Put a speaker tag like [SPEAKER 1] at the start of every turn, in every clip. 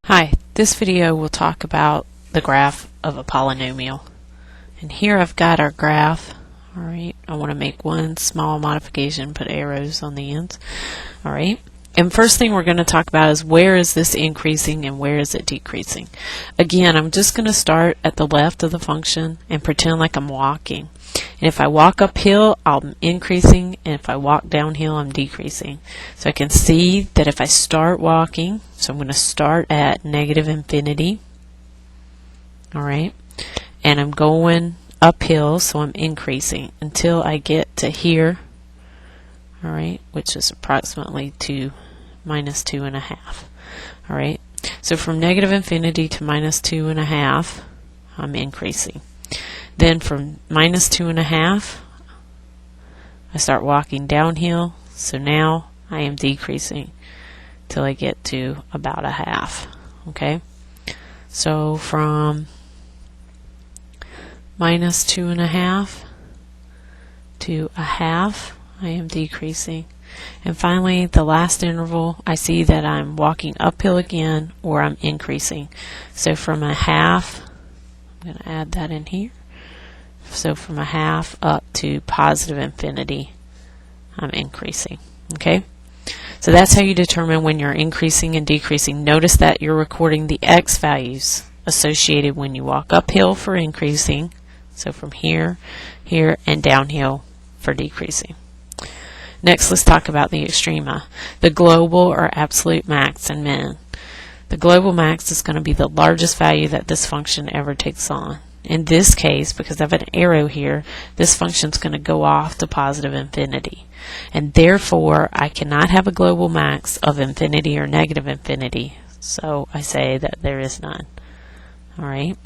[SPEAKER 1] Hi, this video will talk about the graph of a polynomial. And here I've got our graph. Alright, I want to make one small modification, put arrows on the ends. Alright, and first thing we're going to talk about is where is this increasing and where is it decreasing. Again, I'm just going to start at the left of the function and pretend like I'm walking. And if I walk uphill, I'm increasing, and if I walk downhill, I'm decreasing. So I can see that if I start walking, so I'm going to start at negative infinity, alright, and I'm going uphill, so I'm increasing until I get to here, alright, which is approximately minus 2.5. Alright, so from negative infinity to minus 2.5, I'm increasing. Then from minus 2.5, I start walking downhill, so now I am decreasing till I get to about a half. Okay, so from minus 2.5 to a half, I am decreasing. And finally, the last interval, I see that I'm walking uphill again, or I'm increasing. So from a half, I'm going to add that in here. So from a half up to positive infinity, I'm increasing. Okay? So that's how you determine when you're increasing and decreasing. Notice that you're recording the x values associated when you walk uphill for increasing. So from here, here, and downhill for decreasing. Next, let's talk about the extrema. The global or absolute max and min. The global max is going to be the largest value that this function ever takes on. In this case, because I have an arrow here, this function is going to go off to positive infinity. And therefore, I cannot have a global max of infinity or negative infinity. So I say that there is none. Alright.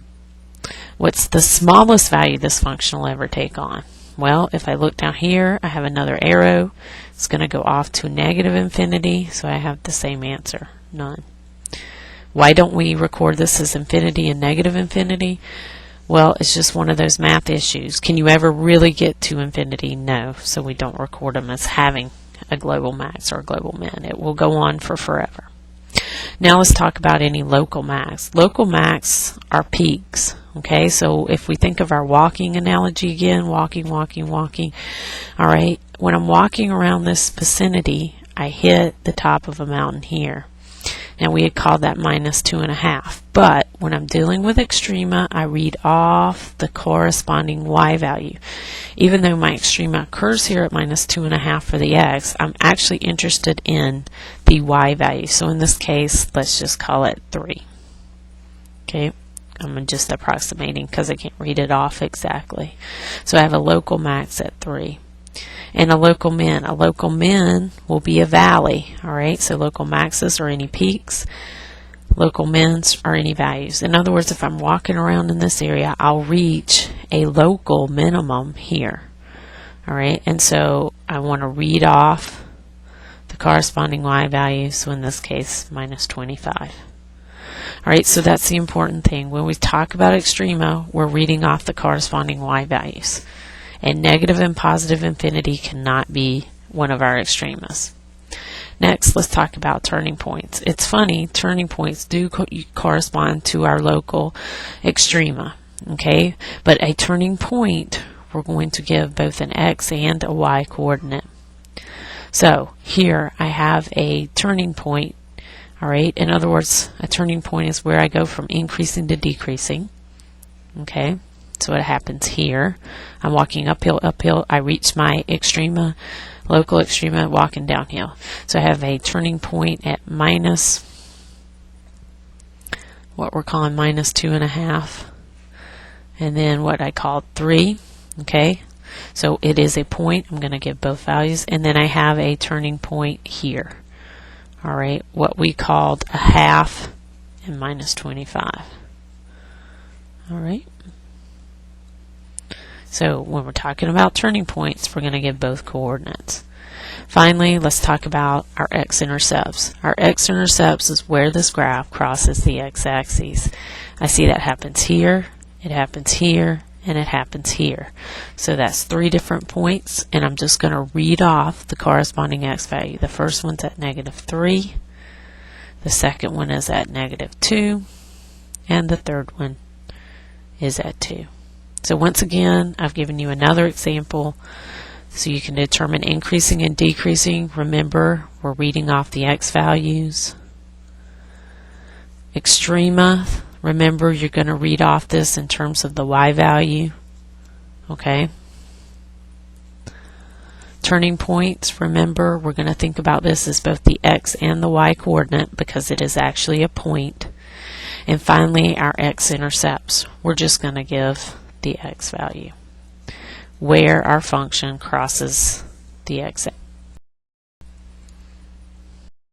[SPEAKER 1] What's the smallest value this function will ever take on? Well, if I look down here, I have another arrow. It's going to go off to negative infinity, so I have the same answer, none. Why don't we record this as infinity and negative infinity? Well, it's just one of those math issues. Can you ever really get to infinity? No, so we don't record them as having a global max or a global min. It will go on for forever. Now let's talk about any local max. Local max are peaks. Okay, so if we think of our walking analogy again, walking. Alright, when I'm walking around this vicinity, I hit the top of a mountain here. Now we had called that minus 2.5. But when I'm dealing with extrema, I read off the corresponding y value. Even though my extrema occurs here at minus 2.5 for the x, I'm actually interested in the y value. So in this case, let's just call it 3. Okay, I'm just approximating because I can't read it off exactly. So I have a local max at 3. And a local min. A local min will be a valley. Alright, so local maxes are any peaks. Local mins are any values. In other words, if I'm walking around in this area, I'll reach a local minimum here. Alright, and so I want to read off the corresponding y value, so in this case, minus 25. Alright, so that's the important thing. When we talk about extrema, we're reading off the corresponding y values. And negative and positive infinity cannot be one of our extremas. Next, let's talk about turning points. It's funny, turning points do correspond to our local extrema, okay? But a turning point, we're going to give both an x and a y coordinate. So here I have a turning point, alright? In other words, a turning point is where I go from increasing to decreasing, okay? So what happens here, I'm walking uphill, I reach my extrema, local extrema, walking downhill. So I have a turning point at minus, what we're calling minus 2.5, and then what I call 3, okay? So it is a point, I'm going to give both values, and then I have a turning point here, alright, what we called a half and minus 25, alright? So when we're talking about turning points, we're going to give both coordinates. Finally, let's talk about our x-intercepts. Our x-intercepts is where this graph crosses the x-axis. I see that happens here, it happens here, and it happens here. So that's 3 different points, and I'm just going to read off the corresponding x value. The first one's at negative 3, The second one is at -2, and the third one is at 2. So once again, I've given you another example so you can determine increasing and decreasing. Remember, we're reading off the x values. Extrema, remember you're going to read off this in terms of the y value. Okay. Turning points, remember we're going to think about this as both the x and the y coordinate because it is actually a point. And finally, our x-intercepts, we're just going to give the x value where our function crosses the x-axis.